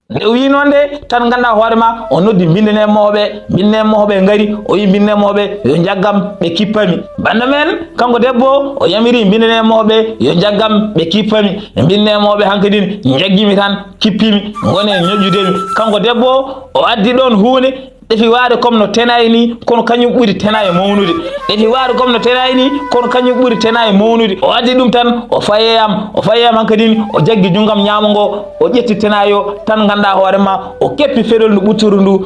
nde wi non de tan ganda hoore ma o noddi bindene mohoɓe ngari o wi bindene mohoɓe yo jaggam ɓe kippami banda men kanko debbo o yamiri bindene mohoɓe yo jaggam ɓe kippami bindene mohoɓe hankadin jaggimi tan kippimi gone ñoƴƴudemi kanko debbo o addi ɗon hunde ɗefi waade comme no tenayi ni kono kañum ɓuri tena e mawnude ɗefi waade comme no tenayi ni kono kañum ɓuri tena e mawnude o addi ɗum tan o fayeyam hankadin o jaggi junggam ñaamo ngo o ƴetti tenayo tan ganda hoore ma o keppi feɗol ndu ɓutturu ndu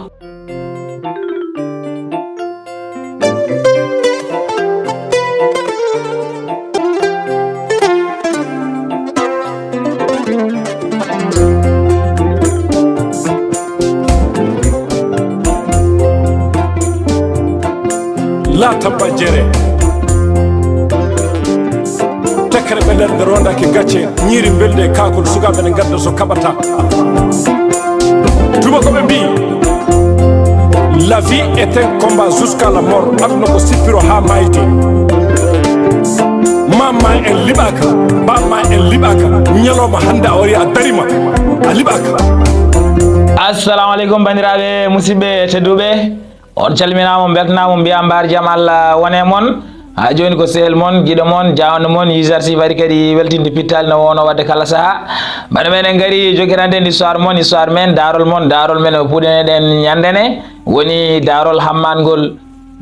laata bajjere tekkere ɓe nder nde rondaki gacce ñiiri belde e kakol sukaɓe ne gadda so kaɓata tubakoɓe mbi la vie est un combat jusqu'à la mort aduna ko sippiro ha mayti mamma en liɓaka bamma en liɓaka ñalowma hande a wari a darima a liɓaka. assalamu aleykum bandiraɓe musidɓe tedduɓe on calminama beltanama mbiya mbar jaam Allah wone mon ha joni ko sehel mon guiɗo mon jawno mon YOUZARSIF ari kadi weltinde pittali no wono wadde kala saaha bana men en gari jokirande histoire men daarol men o puɗaneɗen ñandene woni daarol hammangol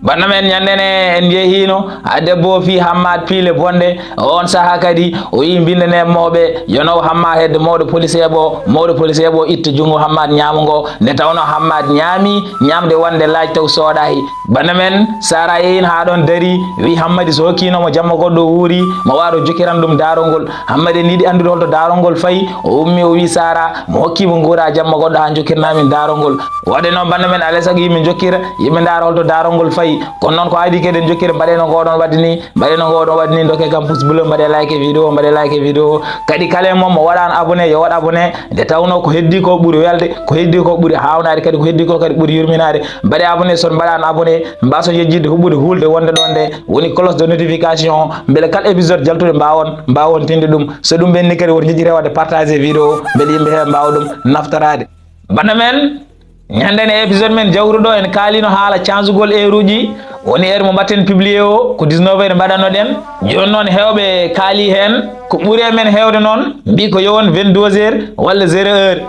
bana men ñandene en jeehino ha debbo fi hammad piile bonde on saaha kadi o yi bindane moɓe yonow hamma hedde mawɗo policier ɓo itta jungo hammad ñaamo ngo nde tawno hammad ñaami ñamde wonde laaj taw sooɗayi bana men sara yeyin ha ɗon dari wi hammadi so hokkinomo jamma goɗɗo wuuri mo waro jokiran ɗum daarol ngol hammadi en yiɗi andude holto daarol ngol fayi o ummi o wi sara mo hokkimo guura jamma goɗɗo ha jokirnamin daarol ngol waɗe noon bana men alay saago yimɓe jokkira yimɓe daara holto daarol ngol fayi kono noon ko adi keden jokkire mbaɗeno ngoɗon wadde ni dokke kam pouce bleu mbaɗe like vidéo kadi kala mom mo waɗano abonné yo waɗ abonné nde tawno ko heddi ko ɓuuri welde ko heddi ko ɓuuri hawnade kadi ko heddi ko kadi ɓuuri yurminade mbaɗe abonné son mbaɗano abonné mbaso yejjidde ko ɓuuri hulde wonde ɗon nde woni cloche de notification beele kala épisode jaltude mbawon tinde ɗum so ɗum ɓenni kadi woto jejjire wadde partager vidéo beele yimɓe he mbawa ɗum naftorade banda men ñandene épisode men jawruɗo en kaalino haala changugol heure uji woni heure mo mbatten publié o ko 19 heures mbaɗanno ɗen joni noon hewɓe kaali hen ko ɓuuri men hewde noon mbi ko yowon 22 heures walla 0 heure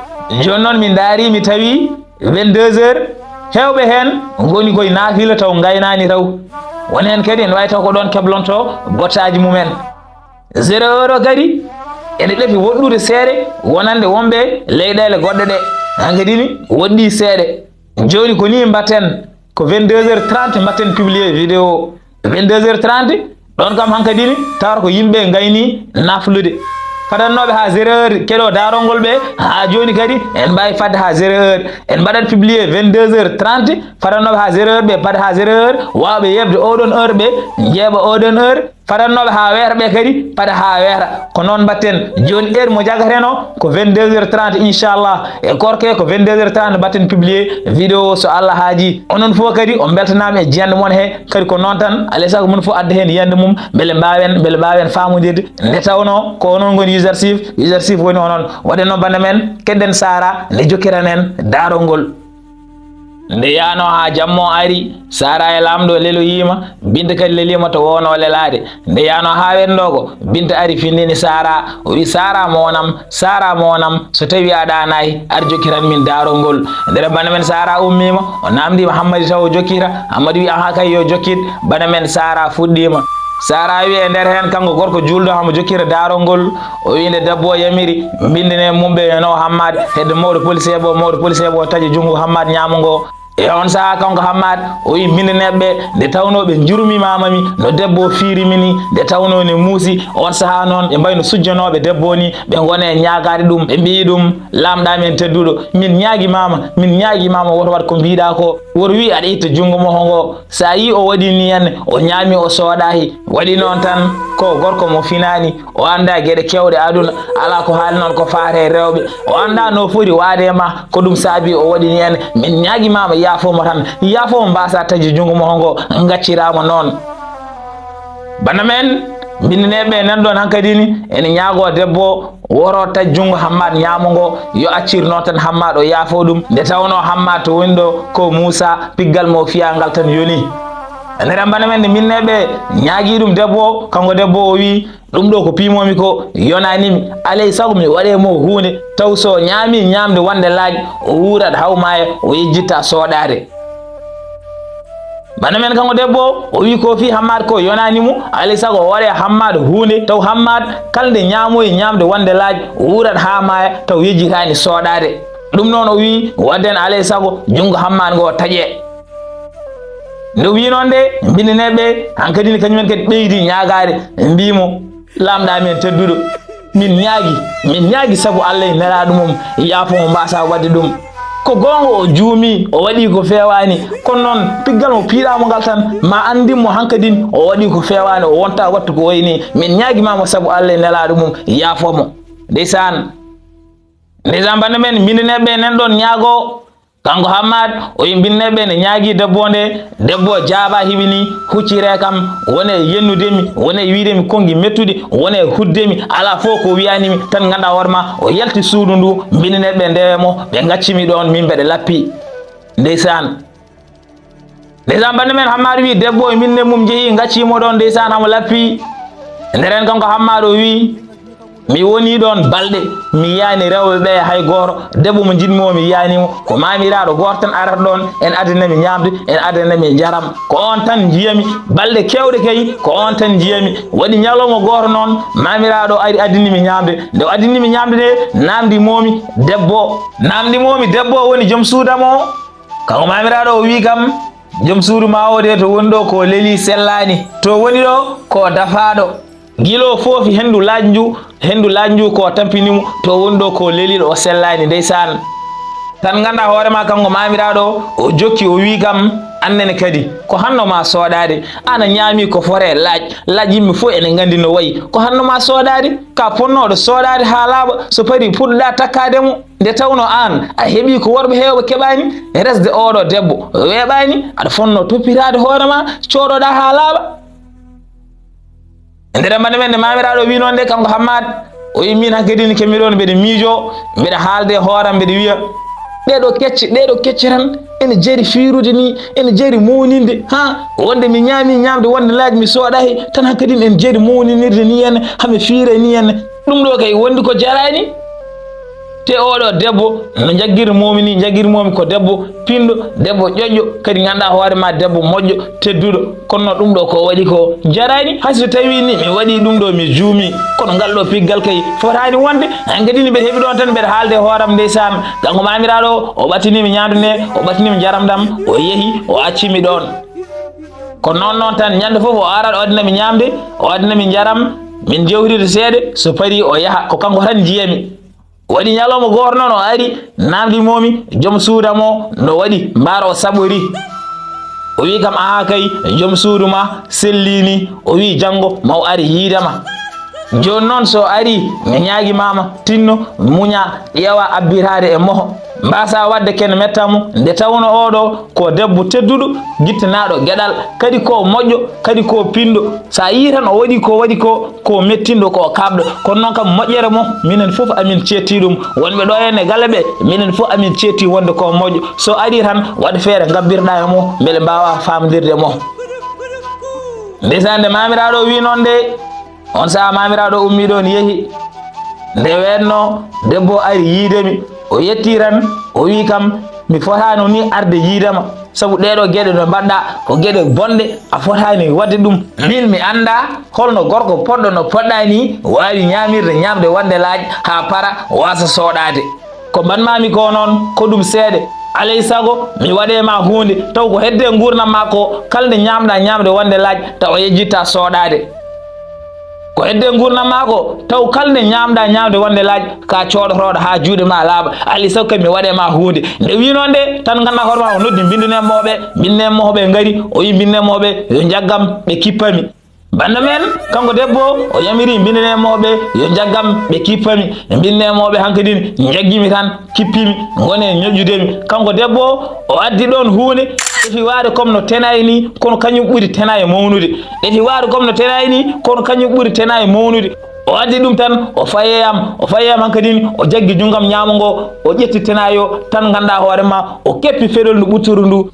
joni noon min daari mi tawi 22 heures hewɓe hen goni koye naafila taw gaynani taw woni hen kadi en wawi taw ko ɗon keblonto bottaji mumen 0 heure o kadi ene ɗefi woɗɗude seeɗe wonande wonɓe leyɗele goɗɗe ɗe hankkadini woɗɗi seeɗe joni ko ni mbatten ko 22h30 mbatten publier vidéo 22h30 ɗon kam hankkadini tawata ko yimɓe gayni naflude fadannoɓe ha 0 heure keɗo daarol ngol ɓe ha joni kadi en mbawi fadde ha 0 heure en mbaɗat publier 22h30 fadannoɓe ha 0 heure ɓe paada ha 0 heure wawɓe yebde oɗon heure ɓe jeeɓa oɗon heure fadannoɓe ha weera ɓe kadi paada ha weera ko noon mbatten joni heure mo jagateno ko 22h30 inchallah e korke ko 22h30 mbatten publier vidéo so Allah haaji onon fof kadi o beltanama e jiyande moon he kadi ko noon tan alay saago mon fof adda hen yiyande mum beele mbawen famodirde nde tawno ko onon goni YOUZARSIF woni onon waɗe noon banda men kedden sara nde jokkiran en daarol ngol nde yano ha jammo ari sara e lamɗo leloyima binta kadi lelima to wono lelade nde yano ha wendogo binta ari findini sara o wi sara monam so tawi aɗa nayi ar jokkiran min daarol ngol ndere bana men sara ummima o namdima hammadi taw o jokkira hammadi wi aha kay yo jokkid bana men sara fuɗɗima sara wi e nder hen kanko gorko julɗo hamo jokkira daarol ngol o wi nde debbo yamiri bindine mumɓe no hammad hedde mawɗo policier ɓo taƴi junggo hammad ñaamo ngo e on saaha kanko hammad o wi bindaneɓe nde tawno ɓe jurmimamami no debbo firimini nde tawno ne muusi on saaha noon ɓe mbayno sujjanoɓe debbo ni ɓe gone ñagade ɗum ɓe mbi ɗum lamɗamen tedduɗo min ñaguimama woto wat ko mbiɗa ko woto wi aɗa itta junggo mo ngo sa yi o waɗi ni hen o ñaami o sooɗahi waɗi noon tan ko gorko mo finani o anda gueɗe kewɗe aduna ala ko haali noon ko faate rewɓe o anda no foti waade ma ko ɗum saabi o waɗi ni hen min ñaguimama yafomo tan yafomo mbasa taji junggo mo ngo gacciramo noon bana men bindineɓe nan ɗon hankadini ene ñaago debbo woro tajjungo Hammad ñaamugo yo accirno tan Hammad o yaafo ɗum nde tawno Hammad to woni ɗo ko Moussa piggal mo fiyangal tan yoni nder bana men nde minneɓe ñaagui ɗum debbo kanko debbo o wi ɗum ɗo ko pimomi ko yonanimi alay sago mi waɗe mo hunde taw so ñaami ñamde wonde laaƴi o wuurat hawmaya o yejjitta soɗade bana men kanko debbo o wi ko fi Hammad ko yonanimo alay sago o waɗe Hammad hunde taw Hammad kalde ñaamoyi ñamde wonde laaƴi o wuurat ha maya taw yejjitani soɗade ɗum noon o wi wadden alay sago jungo Hammad ngo taƴe nde wi noon de bindineɓe hankadini kañumen kadi ɓeydi ñagade mbimo lamɗa men tedduɗo min ñaagui saabu Allah nelaɗo mum yaafomo mbasa wadde ɗum ko gonga o juumi o waɗi ko fewani kono noon piggal mo piiɗamo ngal tan ma andinmo hankadin o waɗi ko fewani o wonta wattu ko wayni min ñaaguimamo saabu Allah nelaɗo mum yaafomo ndeysan bande men bindineɓe nan ɗon ñaago kanko Hammad o bindineɓe ne ñaagui debbo nde debbo jaaba hiɓini huccire kam wone yennudemi wone wiidemi kongi mettuɗi wone huddemi ala fof ko wiyanimi tan ganduɗa hoorema o yalti suudu ndu bindineɓe ndewemo ɓe gaccimi ɗon min mbeɗe lappi ndeysan bande men Hammad wi debbo e minne mum jeehi gaccimo ɗon ndeysan hamo lappi nderen kanko Hammad o wi mi woni ɗon balɗe mi yiyani rewɓe ɓe hay goto debbo mo jinmi o mi yiyanimo ko mamiraɗo goto tan arata ɗon en addanami ñamde en addanami jaram ko on tan jiyami balɗe kewɗe kay ko on tan jiyami waɗi ñalawma goto noon mamiraɗo ari addinimi ñamde nde o addinimi ñamde nde namdimomi debbo woni joom suudamo kanko mamiraɗo o wi kam joom suudu ma o de to woni ɗo ko leeli sellani to woni ɗo ko dafaɗo gilo foofi hendu laanju ko tampinimo to woni ɗo ko leeliɗo o sellani ndeysan tan ganda hoorema kanko mamiraɗo o jokki o wi kam annene kadi ko hannoma soɗade ana ñaami ko fore laaj yimɓe fof ene gandi no wayi ko hannoma soɗade ka ponnoɗo soɗade ha laaɓa so pari puɗɗoɗa takkademo nde tawno an a heeɓi ko worɓe hewɓe keɓani resde oɗo debbo weeɓani aɗa fonno toppitade hoorema coɗoɗa ha laaɓa nder bande men nde mamiraɗo wi noon de kanko Hammad o wi min hankkadini kemi ɗon mbeɗe miijo mbeɗe haalde hooram mbeɗe wiya ɗeɗo kecce tan ene jeeri fiirude ni ene jeeri mowninde ha wonde mi ñaami ñamde wonde laaji mi soɗayi tan hankkadini ene jeeri mowninirde ni henne hami fiira ni henne ɗum ɗo kay wondi ko jarani te oɗo debbo no jagguirmomi ko debbo pinɗo debbo ƴoƴƴo kadi ganduɗa hoorema debbo moƴƴo tedduɗo kono ɗum ɗo ko waɗi ko jarani hayso tawi ni mi waɗi ɗum ɗo mi juumi kono ngal ɗo piggal kay fotani wonde hankkadini mbeɗe heeɓi ɗon tan mbeɗe haalde hooram ndeysan kanko mamiraɗo o ɓattinimi ñamde nde o ɓattinimi jaram dam o yeehi o accimi ɗon kono noon tan ñande foof o arat o addinami ñamde o addinami jaram min jewtide seeɗa so pari o yaaha ko kanko tan jiyami waɗi ñalawma goto noon o ari namdimomi joom suudamo no waɗi mbaara o saɓori o wi kam aha kay joom suudu ma sellini o wi janggo ma o ari yiidama joni noon so ari mi ñaaguimama tinno muña ƴeewa abbitade e moho mbasa wadde ken mettamo nde tawno oɗo ko debbo tedduɗo guittanaɗo gueɗal kadi ko moƴƴo kadi ko pinɗo sa yi tan o waɗi ko mettinɗo ko kabɗo kono noon kam moƴƴere mo minen foof amin cetti ɗum wonɓe ɗo henne galle ɓe minen foof amin cetti wonde ko moƴƴo so ari tan waɗa feere gabbirɗa e mo beele mbawa famdirde mo ndeysan nde mamiraɗo wi noon de on saaha mamiraɗo ummi ɗon yeehi nde wenno debbo ari yiidemi o yetti tan o wi kam mi fotano ni arde yiidama sabu ɗeɗo gueɗe no mbaɗɗa ko gueɗe bonɗe a fotani wadde ɗum min mi anda holno gorko poɗɗo no poɗɗa ni wawi ñamirde ñamde wonde laaƴ ha para wasa soɗade ko mbanmami ko noon ko ɗum seeɗe alay sago mi waɗema hunde taw ko hedde gurnam ma ko kalde ñamɗa ñamde wonde laaƴ taw o yejjitta soɗade ko hedde gurnam ma ko taw kalde ñamɗa ñamde wonde laaƴ ka coɗotoɗo ha juuɗe ma laaɓa alay sago kay mi waɗema hunde nde wi noon de tan ganduɗa hoorema o noddi bindinemoɓe gaari o wi bindinemoɓe yo jaggam ɓe kippami banda men kanko debbo o yamiri bindinemoɓe yo jaggam ɓe kippami bindinemoɓe hankkadine jaggimi tan kippimi gone ñoƴƴudemi kanko debbo o addi ɗon hunde ɗefi waade comme no tenayi ni kono kañum ɓuri tena e mawnude ɗefi waade comme no tenayi ni kono kañum ɓuri tena e mawnude o addi ɗum tan o fayeyam hankadini o jaggi junggam ñaamo ngo o ƴetti tenayo tan ganda hoore ma o keppi feɗol ndu ɓutturu ndu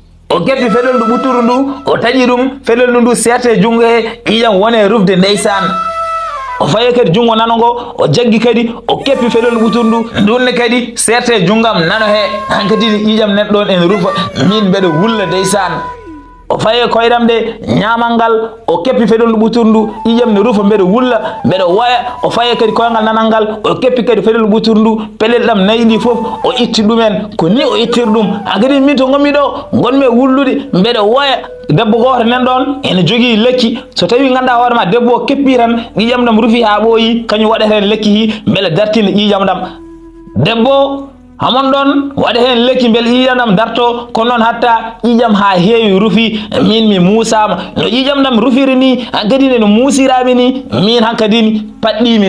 o taƴi ɗum feɗol ndu serte jungo he ƴiƴam wone rufde ndeysan o faye kadi jungo nano ngo o jaggi kadi o keppi feɗol ɓutur ndu ndunne kadi serte junggam nano he hankadini ƴiƴam neɗɗon en rufa min mbeɗa wulla ndeysan o faye koyɗam de ñamal ngal o keppi feɗol ndu ɓutur ndu ƴiƴam ne rufa mbeɗa wulla mbeɗa woya o faye kadi koyngal nanal ngal o keppi kadi feɗol ɓutur ndu pelel ɗam nayi ɗi fof o itti ɗumen ko ni o ittir ɗum hankadi min to gommi ɗo gonmi e wullude mbeɗa woya debbo goto nan ɗon ene jogui lekki so tawi ganda hoore ma debbo o keppi tan ƴiƴam ɗam rufi ha ɓooyi kañum waɗata hen lekki hi beele dartinde ƴiƴam ɗam debbo hamon ɗon waɗa hen lekki beele ƴiƴam ɗam darto kono noon hatta ƴiƴam ha heewi rufi min mi muusama no ƴiƴam ɗam rufiri ni hankkadine no muusirami ni min hankkadini paɗɗimi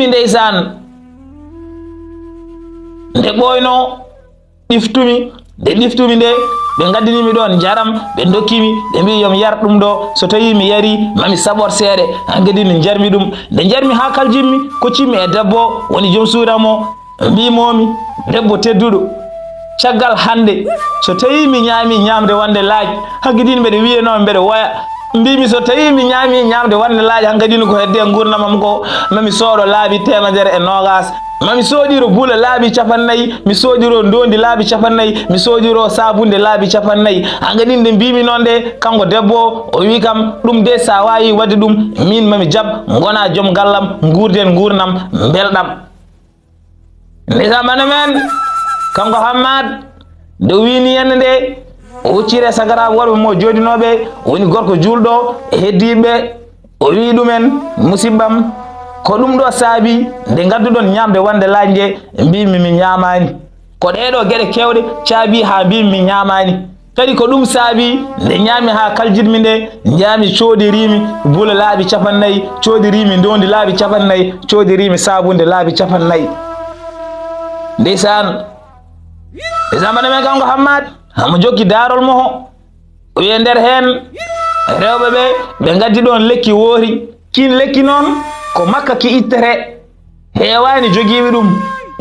ndeysan nde ɓoyno ɗiftumi nde ɓe gaddinimi ɗon jaram ɓe dokkimi ɓe mbi yomi yar ɗum ɗo so tawi mi yari mami saɓor seeɗe hankkadi ne jarmi ɗum nde jarmi ha kaljimmi koccimmi e debbo woni joom suudamo mbimomi debbo tedduɗo caggal hande so tawi mi ñaami ñamde wonde laaƴ hankkadini mbeɗa wiyanomi mbeɗa woya mbimi so tawi mi ñaami ñamde wonde laaƴ hankkadini ko hedde gurdamam ko mami sooɗo laabi 120 mami soodiro bula laabi 50 mi soodiro ndondi laabi 50 mi soodiro sabunde laabi 50 hankkadi nde mbimi noon de kanko debbo o wi kam ɗum de sa wawi wadde ɗum min mami jab gona joom gallam gurden gurnam belɗam ndesa bana men kanko Hammad nde wini yenne nde o huccire sagaraɓe worɓe mo jodinoɓe woni gorko julɗo e heddiɓe o wi ɗumen musibbam ko ɗum ɗo saabi nde gadduɗon ñamde wonde laaƴe mbimi mi ñamani ko ɗeɗo gueɗe kewɗe caabi ha mbimi mi ñamani kadi ko ɗum saabi nde ñaami ha kaljitmi nde ñaami coɗirimi bula laabi 50 coɗirimi ndondi laabi 50 coɗirimi sabunde laabi 50 ndeysan bana men kanko Hammad hamo jokki daarol moho o wiye nder hen rewɓe ɓe gaddi ɗon lekki woori kin lekki noon ko makka ki ittere heewani jogiiɓe ɗum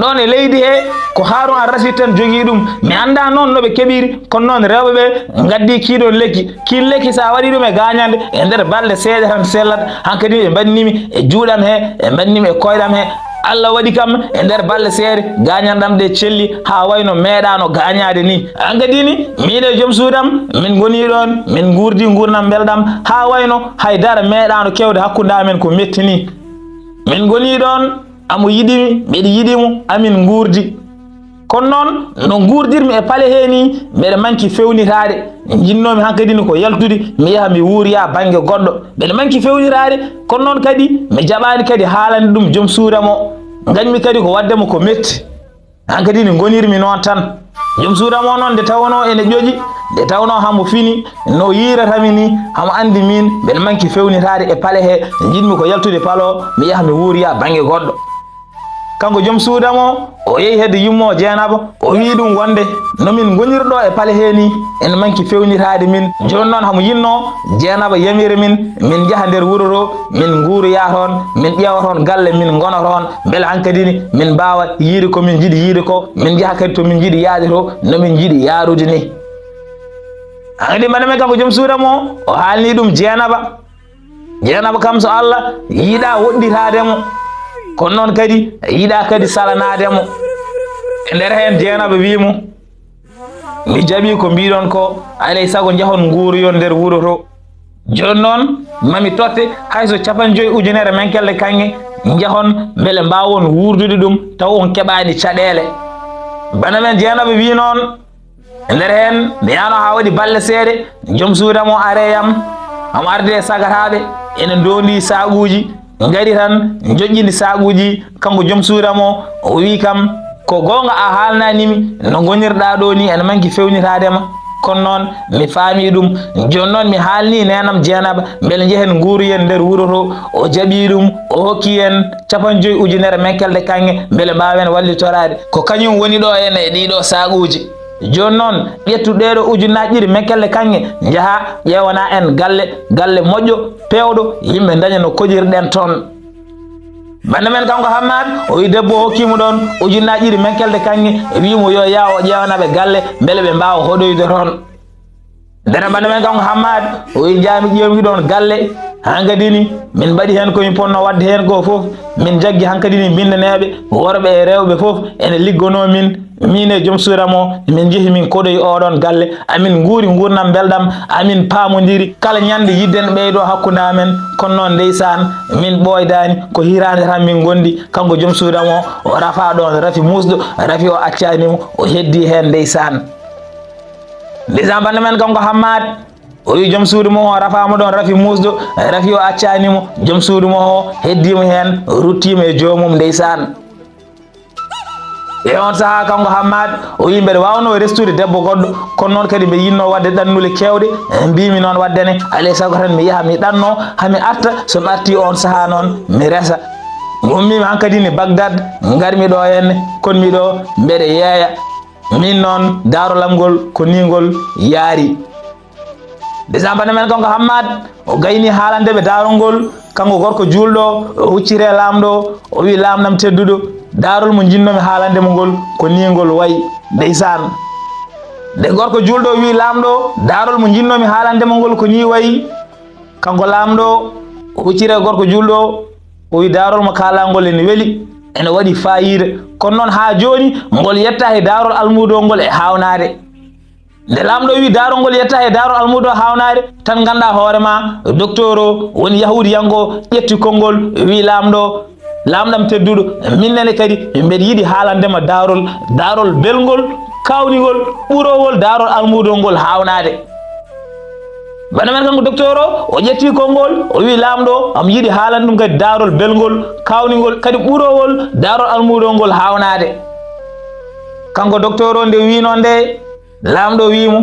ɗon e leydi he ko Harun al-Rashid tan jogii ɗum mi anda noon no ɓe keɓiri kono noon rewɓe ɓe gaddi kiiɗon lekki kin lekki sa waɗi ɗum e gañande e nder balɗe seeɗa tan sellat hankkadi ɓe mbannimi e juuɗam he e mbannimi e koyɗam he Allah waɗi kam e nder balɗe seere gañanɗam ɗe celli ha wayno meeɗano gañade ni hankkadini min e joom suudam min goni ɗon min gurdi gurnam belɗam ha wayno haydara meeɗano kewde hakkude amen ko metti ni min goni ɗon amo yiɗimi mbeɗa yiɗimo amin gurdi kono noon no gurdirmi e paale he ni mbeɗa manki fewnitade jinnomi hankkadini ko yaltude mi yaha mi wuuriya banggue goɗɗo mbeɗa manki fewnitade kono noon kadi mi jaɓani kadi haalande ɗum joom suudamo gañmi kadi ko waddemo ko metti hankkadini gonirmi noon tan joom suudamo noon nde tawno ene ƴoƴi nde tawno hamo fini no yiratami ni hamo andi min mbeɗa manki fewnitade e paale he jinmi ko yaltude paalo mi yaha mi wuuriya banggue goɗɗo kanko joom suudamo o yehi hedde yummo Dieynaba o wi ɗum wonde nomin gonirɗo e paale he ni ene manki fewnitade min joni noon hamo yinno Dieynaba yamira min jaaha nder wuuro to min guuroya toon min ƴeewa toon galle min gona toon beele hankkadini min mbawa yiide ko min jiiɗi yiide ko min jaaha kadi to min jiiɗi yaade to nomin jiiɗi yaarude ni hankkadi mbaɗa kanko joom suudamo o haalni ɗum Dieynaba kam so Allah yiiɗa woɗɗitademo kono noon kadi yiiɗa kadi salanademo e nder hen Dieynaba wimo mi jaɓi ko mbiɗon ko alay saago jahon guuroyon nder wuuro to joni noon mami totte hayso 50 ujunere menkelde kanŋe jahon beele mbawon wurdude ɗum taw on keɓani caɗele bana men Dieynaba wi noon e nder hen mi yano ha waɗi balle seeɗe joom suudamo areyam amo arde e sagataɓe ene dondi saguji ngari tan joƴƴini saguji kanko joom suudamo o wi kam ko gonga a haalnanimi no gonirɗa ɗo ni ene manki fewnitadema kono noon mi faami ɗum joni noon mi haalni nenam Dieynaba beele jehen guuroyen nder wuuro to o jaɓi ɗum o hokki en 50 ujunere menkelde kanŋe beele mbawen wallitorade ko kañum woni ɗo ene e ɗiɗo saguji joni noon ƴettu ɗeɗo ujunnaji ɗiɗi mekkelle kanŋe jaaha ƴewana en galle moƴƴo pewɗo yimɓe daña no koƴirɗen toon. bande men kanko Hammad o wi debbo hokkimo ɗon ujunnaji ɗiɗi mekkelde kanŋe wimo yo yaha o ƴewanaɓe galle beele ɓe mbawa hoɗoyde toon. nden bande men kanko Hammad o wi jami ƴewmi ɗon galle hankadini min mbaɗi hen komin ponno wadde hen ko foof min jaggi hankadini bindaneɓe worɓe e rewɓe foof ene liggono min e joom suuram o min jeehi min koɗoyi oɗon galle amin guuri gurnam belɗam amin pamodiri kala ñande yidden ɓeydo hakkude amen kono noon ndeysan min ɓoydani ko hirande tan min gondi kanko joom suuram o rafa ɗon rafi musɗo rafi o accanimo o heddi hen ndeysan bande men kanko Hammad o wi joom suudu mo o rafama ɗon rafi musɗo rafi o accanimo joom suudu mo o heddimo hen ruttima e jomum ndeysan. e on saaha kanko Hammad o wi mbeɗa wawno restude debbo goɗɗo kono noon kadi mbe yinno wadde ɗannule kewɗe mbimi noon waddene alay saago tan mi yaaha mi ɗanno hami arta so mi arti on saaha noon mi resa mi ummimi hankkadine Bagdad garmi ɗo henne konmi ɗo mbeɗa yeeya min noon daarolam ngol ko ni ngol yaari. bande men kanko Hammad o gayni haalandeɓe daarol ngol kanko gorko julɗo o huccire lamɗo o wi lamɗam tedduɗo daarol mo jinnomi haalande mo ngol ko ni ngol wayi ndeysan. nde gorko julɗo wi lamɗo daarol mo jinnomi haalande mo ngol ko ni wayi kanko lamɗo o huccire gorko julɗo o wi daarol mo kalangol ene weeli ene waɗi fayida kono noon ha joni ngol yetta e daarol almudo ngol e hawnade. nde lamɗo wi daarol ngol yetta e daarol almudo hawnade tan ganda hoorema docteur o woni yahudiyanko ƴetti konngol wi lamɗam tedduɗo minnene kadi mbeɗa yiiɗi haalandema daarol belgol kawnigol ɓurowol daarol almudo ngol hawnade. bande men kanko docteur o ƴetti konngol o wi lamɗo am yiiɗi haalande ɗum kadi daarol belgol kawnigol kadi ɓurowol daarol almudo ngol hawnade. kanko docteur o nde wino nde lamɗo wimo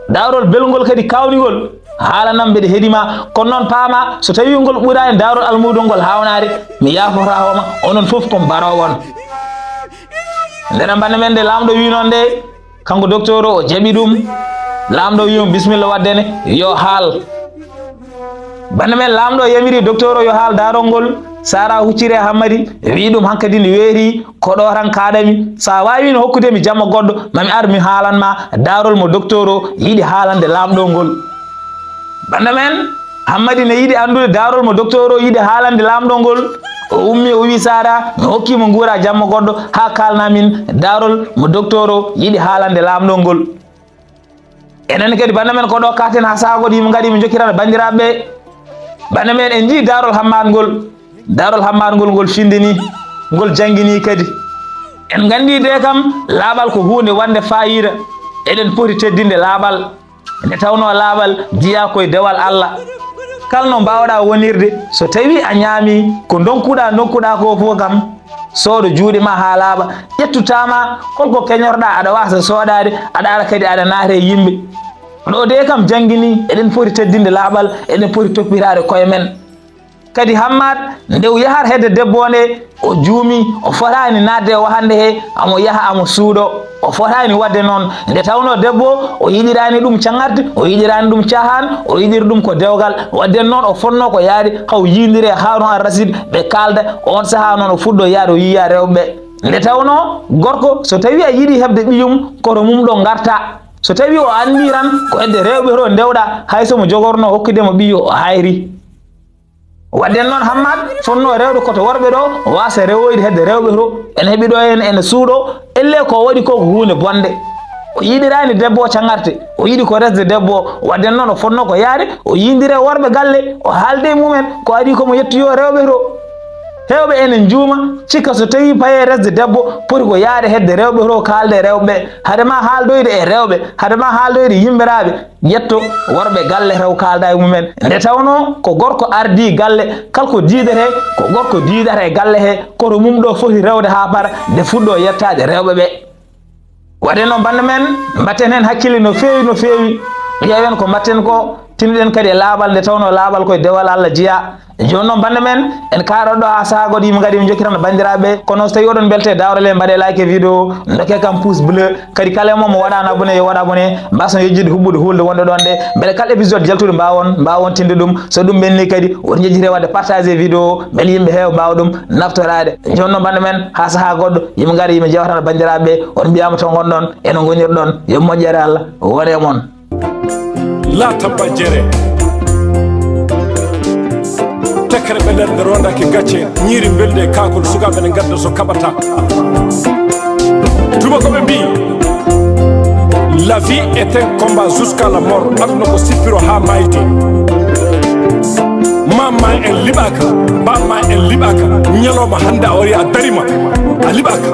daarol belgol kadi kawnigol haalanam mbeɗa heeɗima kono noon paama so tawi ngol ɓurani daarol almudo ngol hawnade mi yafota homa onon foof kon barowon. nden bande men nde lamɗo wino nde kanko docteur o jaɓi ɗum lamɗo wimo bisimilla waddene yo haal. bande men lamɗo yamiri docteur o yo haal daarol ngol sara huccire Hammadi wi ɗum hankkadi ne weeri ko ɗo tan kaɗami sa wawino hokkudemi jamma goɗɗo mami ar mi haalanma daarol mo docteur o yiiɗi haalande lamɗo ngol. bande men Hammadi ne yiiɗi andude daarol mo docteur o yiiɗi haalande lamɗo ngol o ummi o wi sara mi hokkimo guura jamma goɗɗo ha kalnamin daarol mo docteur o yiiɗi haalande lamɗo ngol. enen kadi bande men ko ɗo katen ha sagoɗo yimɓe gaɗi mi jokkirana bandiraɓeɓe bande men en jii daarol Hammad ngol findini ngol jangini kadi en gandi de kam laaɓal ko hunde wande fayida eɗen poti teddinde laaɓal nde tawno laaɓal jiya koye dewal Allah kala no mbawɗa wonirde so tawi a ñaami ko dokkuɗa ko fof kam soodo juuɗe ma ha laaɓa ƴettutama holko keñorɗa aɗa wasa soodade aɗa ara kadi aɗa naate yimɓe ɗo de kam jangini eɗen poti teddinde laaɓal eɗen poti toppitade koye men. kadi Hammad nde o yahar hedde debbo nde o juumi o fotani nadde o hande he amo yaha amo suuɗo o fotani wadde noon nde tawno debbo o yiɗirani ɗum cangarde o yiɗirani ɗum cahan o yiɗiri ɗum ko dewgal wadde noon o fonno ko yaade haw yindire Harun al-Rashid ɓe kalda on saaha noon o fuɗɗo yaade o yiya rewɓe nde tawno gorko so tawi a yiiɗi hebde ɓiyum koto mum ɗo garta so tawi o andi tan ko hedde rewɓe to dewɗa hay somo jogorno hokkudemo ɓiyo o hayri wadde noon Hammad fonno rewde koto worɓe ɗo wasa rewoyde hedde rewɓe to ene heeɓi ɗo hen ene suuɗo elle ko waɗi ko hunde bonde o yiɗirani debbo o cangarte o yiɗi ko resde debbo o wadde noon o fonno ko yaade o yindire worɓe galle o haalde mumen ko adi komo yettoyo rewɓe to hewɓe enen juuma cikka so tawi paye resde debbo poti ko yaade hedde rewɓe to kalde rewɓe hadema haaldoyde e rewɓe hadema haaldoyde yimbiraɓe ƴetto worɓe galle rew kalda e mumen nde tawno ko gorko ardi galle kalko diidete ko gorko diidata e galle he koto mum ɗo foti rewde ha para nde fuɗɗo yettade rewɓe ɓe waɗe noon bande men mbatten hen hakkille no feewi ƴeewen ko mbatten ko tiniden kadi laabal nde tawno laabal koye dewal Allah jiya joni noon bande men en kaɗoɗo ha sagoɗo yimɓe kadi mi jokkitan bandiraɓe kono so tawi oɗon belte Daarol mbaɗe like vidéo dokke kam pouce bleu kadi kala mo waɗano abonné yo waɗa abonné mbason yejjude hubbude hulde wonde ɗon de beele kala épisode jaltude mbawon tinde ɗum so ɗum ɓenni kadi woto jejjire wadde partager vidéo beele yimɓe heewa mbawa ɗum naftorade joni noon bande men ha saaha goɗɗo yimɓe gaari yimɓe jewtano bandiraɓe on mbiyama to gonɗon eno gonirɗon yo moƴƴere Allah wone mon la tabba jere tekkere ɓe nder rondaki gacce ñiiri belde kakol sukaɓe ne gadda so kaɓata tubakoɓe mbi la vie est un combat jusqu'à la mort aduna ko sippiro ha mayde mamma en liɓaka bamma en liɓaka ñalawma hande a wari a darima a liɓaka